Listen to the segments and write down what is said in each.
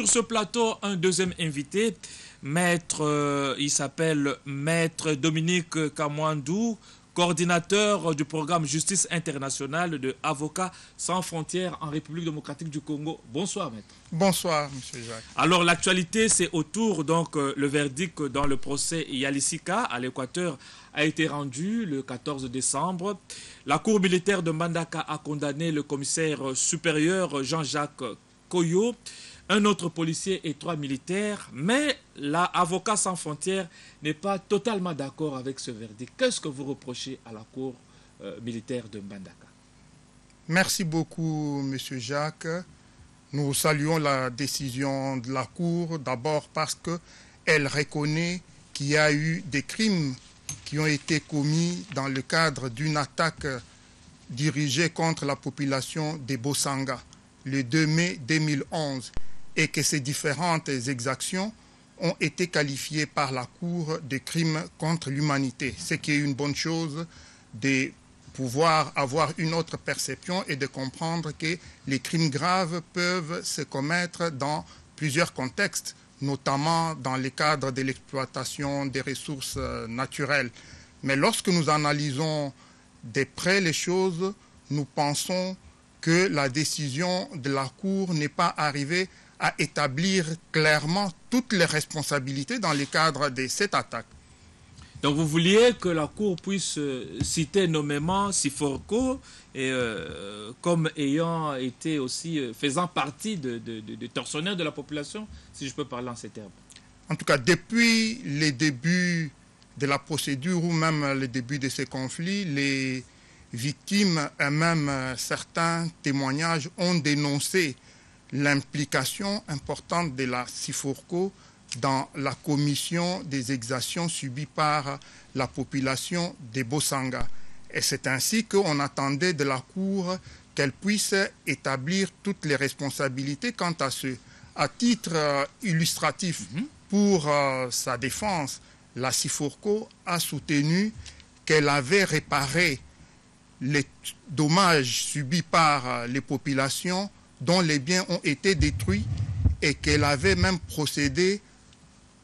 Sur ce plateau, un deuxième invité, il s'appelle Maître Dominique Kamwandou, coordinateur du programme Justice internationale de Avocats sans frontières en République démocratique du Congo. Bonsoir, maître. Bonsoir, monsieur Jacques. Alors, l'actualité, c'est autour, le verdict dans le procès Yalisika à l'Équateur a été rendu le 14 décembre. La Cour militaire de Mbandaka a condamné le commissaire supérieur Jean-Jacques Koyo, un autre policier et 3 militaires, mais l'avocat sans frontières n'est pas totalement d'accord avec ce verdict. Qu'est-ce que vous reprochez à la Cour militaire de Mbandaka? Merci beaucoup, monsieur Jacques. Nous saluons la décision de la Cour, d'abord parce qu'elle reconnaît qu'il y a eu des crimes qui ont été commis dans le cadre d'une attaque dirigée contre la population des Bosanga le 2 mai 2011 et que ces différentes exactions ont été qualifiées par la Cour de crimes contre l'humanité, ce qui est une bonne chose de pouvoir avoir une autre perception et de comprendre que les crimes graves peuvent se commettre dans plusieurs contextes, notamment dans le cadre de l'exploitation des ressources naturelles. Mais lorsque nous analysons de près les choses, nous pensons que la décision de la Cour n'est pas arrivée à établir clairement toutes les responsabilités dans le cadre de cette attaque. Donc vous vouliez que la Cour puisse citer nommément Siforko comme ayant été aussi faisant partie de tortionnaires de la population, si je peux parler en ces termes. En tout cas, depuis les débuts de la procédure ou même le début de ces conflits, les victimes et même certains témoignages ont dénoncé l'implication importante de la Siforko dans la commission des exactions subies par la population des Bosanga. Et c'est ainsi qu'on attendait de la Cour qu'elle puisse établir toutes les responsabilités quant à ce. À titre illustratif, pour sa défense, la Siforko a soutenu qu'elle avait réparé les dommages subis par les populations dont les biens ont été détruits et qu'elle avait même procédé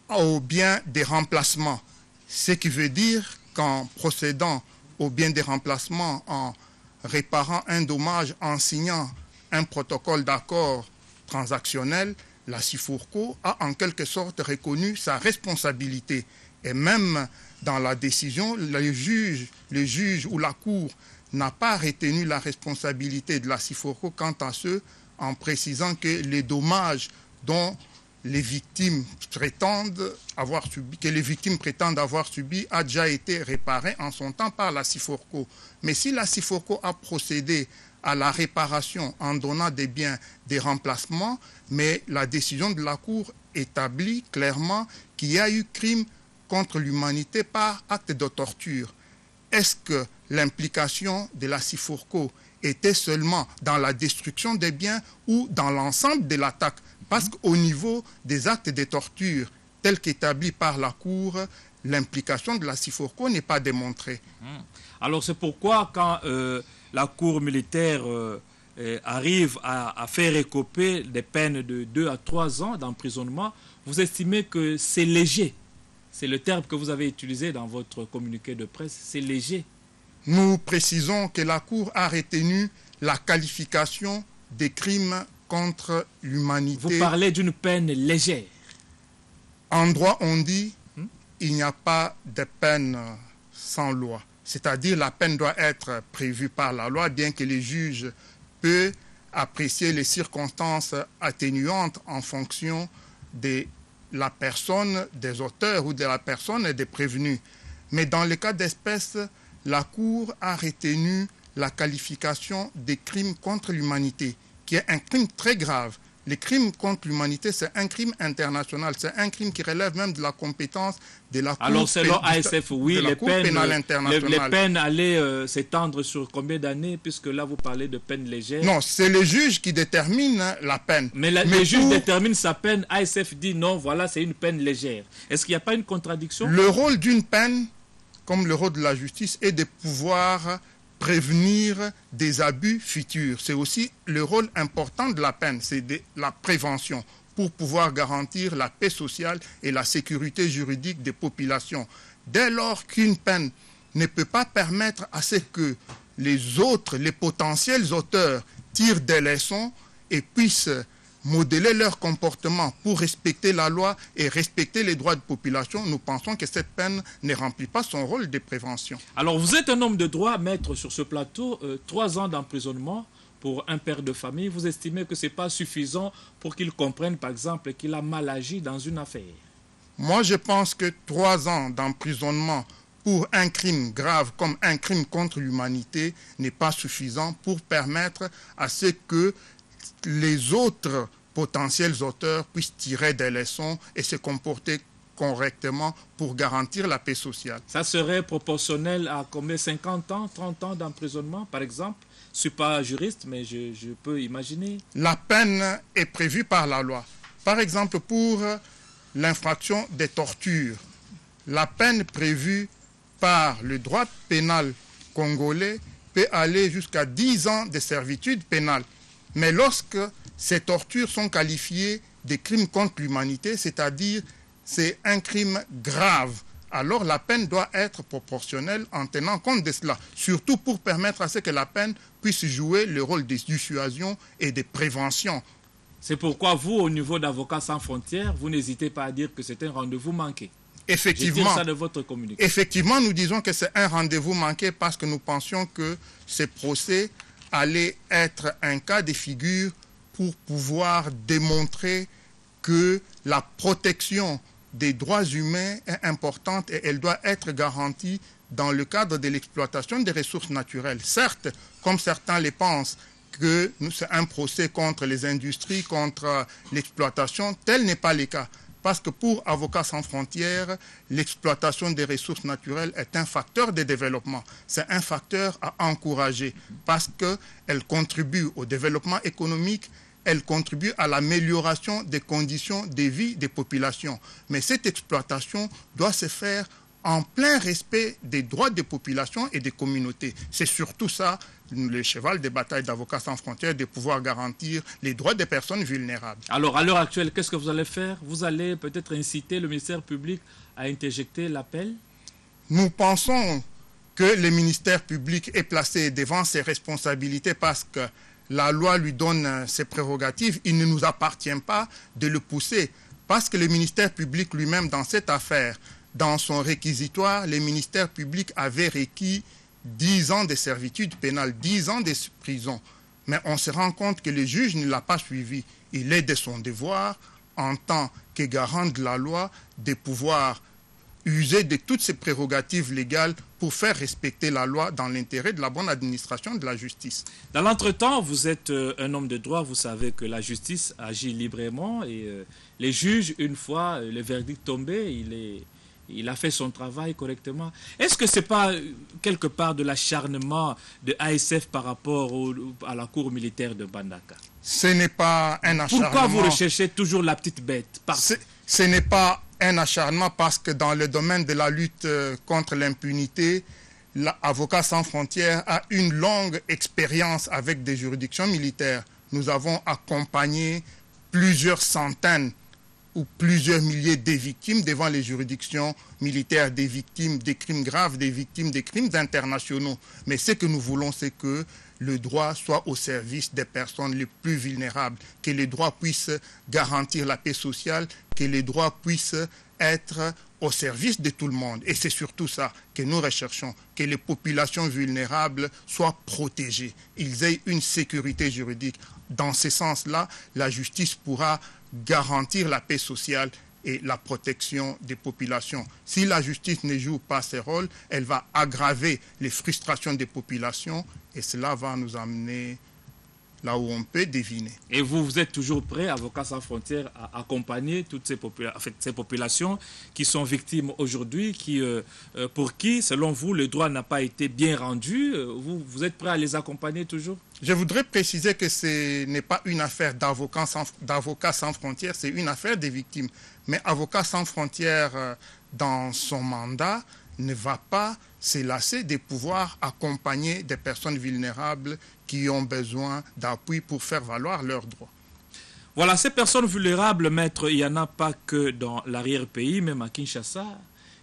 aux biens de remplacement. Ce qui veut dire qu'en procédant aux biens de remplacement, en réparant un dommage, en signant un protocole d'accord transactionnel, la Siforko a en quelque sorte reconnu sa responsabilité. Et même dans la décision, le juge ou la Cour n'a pas retenu la responsabilité de la Siforko quant à ceux en précisant que les dommages dont les victimes prétendent avoir subi a déjà été réparé en son temps par la Siforko. Mais si la Siforko a procédé à la réparation en donnant des biens, des remplacements, mais la décision de la Cour établit clairement qu'il y a eu crime contre l'humanité par acte de torture. Est-ce que l'implication de la Siforko était seulement dans la destruction des biens ou dans l'ensemble de l'attaque? Parce qu'au niveau des actes de torture tels qu'établis par la Cour, l'implication de la Siforko n'est pas démontrée. Alors c'est pourquoi quand la Cour militaire arrive à faire écoper des peines de 2 à 3 ans d'emprisonnement, vous estimez que c'est léger? C'est le terme que vous avez utilisé dans votre communiqué de presse, c'est léger. Nous précisons que la Cour a retenu la qualification des crimes contre l'humanité. Vous parlez d'une peine légère. En droit, on dit il n'y a pas de peine sans loi. C'est-à-dire la peine doit être prévue par la loi, bien que le juge peut apprécier les circonstances atténuantes en fonction de la personne des auteurs ou de la personne des prévenus. Mais dans le cas d'espèce, la Cour a retenu la qualification des crimes contre l'humanité, qui est un crime très grave. Les crimes contre l'humanité, c'est un crime international, c'est un crime qui relève même de la compétence de la Cour, alors, selon ASF, oui, les pénale internationale. Les peines allaient s'étendre sur combien d'années, puisque là, vous parlez de peine légère? Non, c'est le juge qui détermine la peine. Mais le juge détermine sa peine, ASF dit non, voilà, c'est une peine légère. Est-ce qu'il n'y a pas une contradiction? Le rôle d'une peine, comme le rôle de la justice, est de pouvoir prévenir des abus futurs. C'est aussi le rôle important de la peine, c'est de la prévention. pour pouvoir garantir la paix sociale et la sécurité juridique des populations. Dès lors qu'une peine ne peut pas permettre à ce que les autres, les potentiels auteurs, tirent des leçons et puissent modeler leur comportement pour respecter la loi et respecter les droits de population, nous pensons que cette peine ne remplit pas son rôle de prévention. Alors, vous êtes un homme de droit, maître, sur ce plateau, 3 ans d'emprisonnement pour un père de famille. Vous estimez que ce n'est pas suffisant pour qu'il comprenne, par exemple, qu'il a mal agi dans une affaire? Moi, je pense que 3 ans d'emprisonnement pour un crime grave comme un crime contre l'humanité n'est pas suffisant pour permettre à ce que les autres potentiels auteurs puissent tirer des leçons et se comporter correctement pour garantir la paix sociale. Ça serait proportionnel à combien? 50 ans, 30 ans d'emprisonnement, par exemple? Je ne suis pas juriste, mais je peux imaginer. La peine est prévue par la loi. Par exemple, pour l'infraction des tortures, la peine prévue par le droit pénal congolais peut aller jusqu'à 10 ans de servitude pénale. Mais lorsque ces tortures sont qualifiées de crimes contre l'humanité, c'est-à-dire c'est un crime grave, alors la peine doit être proportionnelle en tenant compte de cela, surtout pour permettre à ce que la peine puisse jouer le rôle de dissuasion et de prévention. C'est pourquoi vous, au niveau d'Avocats sans frontières, vous n'hésitez pas à dire que c'est un rendez-vous manqué. Effectivement, je tire ça de votre communiqué. Effectivement, nous disons que c'est un rendez-vous manqué parce que nous pensions que ce procès allait être un cas de figure pour pouvoir démontrer que la protection des droits humains est importante et elle doit être garantie dans le cadre de l'exploitation des ressources naturelles. Certes, comme certains le pensent, que c'est un procès contre les industries, contre l'exploitation, tel n'est pas le cas. Parce que pour Avocats sans frontières, l'exploitation des ressources naturelles est un facteur de développement. C'est un facteur à encourager parce qu'elle contribue au développement économique, elle contribue à l'amélioration des conditions de vie des populations. Mais cette exploitation doit se faire en plein respect des droits des populations et des communautés. C'est surtout ça, le cheval de bataille d'Avocats sans frontières, de pouvoir garantir les droits des personnes vulnérables. Alors, à l'heure actuelle, qu'est-ce que vous allez faire? Vous allez peut-être inciter le ministère public à interjecter l'appel? Nous pensons que le ministère public est placé devant ses responsabilités parce que la loi lui donne ses prérogatives. Il ne nous appartient pas de le pousser parce que le ministère public lui-même, dans cette affaire, dans son réquisitoire, le ministère public avait requis 10 ans de servitude pénale, 10 ans de prison. Mais on se rend compte que le juge ne l'a pas suivi. Il est de son devoir, en tant que garant de la loi, de pouvoir user de toutes ses prérogatives légales pour faire respecter la loi dans l'intérêt de la bonne administration de la justice. Dans l'entretemps, vous êtes un homme de droit, vous savez que la justice agit librement et les juges, une fois le verdict tombé, il a fait son travail correctement. Est-ce que ce n'est pas quelque part de l'acharnement de ASF par rapport à la cour militaire de Mbandaka? Ce n'est pas un acharnement. Pourquoi vous recherchez toujours la petite bête? Ce n'est pas un acharnement parce que dans le domaine de la lutte contre l'impunité, l'Avocat sans frontières a une longue expérience avec des juridictions militaires. Nous avons accompagné plusieurs centaines ou plusieurs milliers de victimes devant les juridictions militaires, des victimes des crimes graves, des victimes des crimes internationaux. Mais ce que nous voulons, c'est que le droit soit au service des personnes les plus vulnérables, que les droits puissent garantir la paix sociale, que les droits puissent être au service de tout le monde. Et c'est surtout ça que nous recherchons, que les populations vulnérables soient protégées, ils aient une sécurité juridique. Dans ce sens-là, la justice pourra garantir la paix sociale et la protection des populations. Si la justice ne joue pas ce rôle, elle va aggraver les frustrations des populations et cela va nous amener là où on peut deviner. Et vous êtes toujours prêt, Avocats sans frontières, à accompagner toutes ces, ces populations qui sont victimes aujourd'hui, pour qui, selon vous, le droit n'a pas été bien rendu. Vous êtes prêt à les accompagner toujours? Je voudrais préciser que ce n'est pas une affaire d'Avocats sans frontières, c'est une affaire des victimes. Mais Avocats sans frontières, dans son mandat, ne va pas se lasser de pouvoir accompagner des personnes vulnérables qui ont besoin d'appui pour faire valoir leurs droits. Voilà, ces personnes vulnérables, maître, il n'y en a pas que dans l'arrière-pays, même à Kinshasa.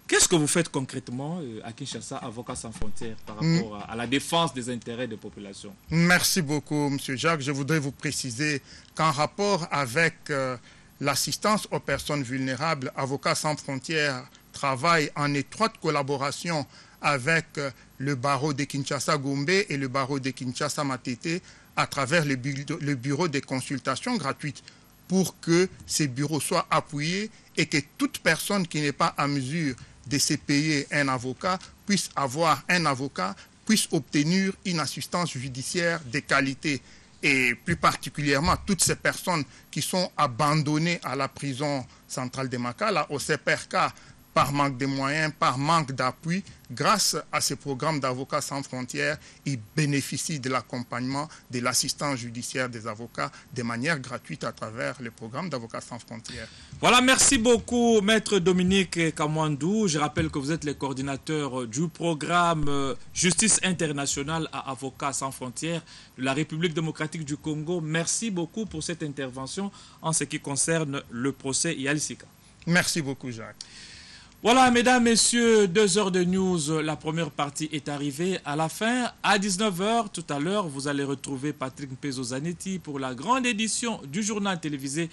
Qu'est-ce que vous faites concrètement à Kinshasa, Avocats sans frontières, par rapport à la défense des intérêts des populations? Merci beaucoup, M. Jacques. Je voudrais vous préciser qu'en rapport avec l'assistance aux personnes vulnérables, Avocats sans frontières travaille en étroite collaboration avec le barreau de Kinshasa-Gombe et le barreau de Kinshasa-Matete à travers le bureau de consultation gratuite pour que ces bureaux soient appuyés et que toute personne qui n'est pas à mesure de se payer un avocat puisse avoir un avocat, puisse obtenir une assistance judiciaire de qualité. Et plus particulièrement, toutes ces personnes qui sont abandonnées à la prison centrale de Makala, au CPRK, par manque de moyens, par manque d'appui, grâce à ces programmes d'avocats sans frontières, ils bénéficient de l'accompagnement, de l'assistance judiciaire des avocats de manière gratuite à travers le programme d'avocats sans frontières. Voilà, merci beaucoup, maître Dominique Kamwandou. Je rappelle que vous êtes le coordinateur du programme Justice internationale à Avocats sans frontières de la République démocratique du Congo. Merci beaucoup pour cette intervention en ce qui concerne le procès Yalisika. Merci beaucoup, Jacques. Voilà, mesdames, messieurs, 2 heures de news. La première partie est arrivée à la fin. À 19 h, tout à l'heure, vous allez retrouver Patrick Mpezo Zanetti pour la grande édition du journal télévisé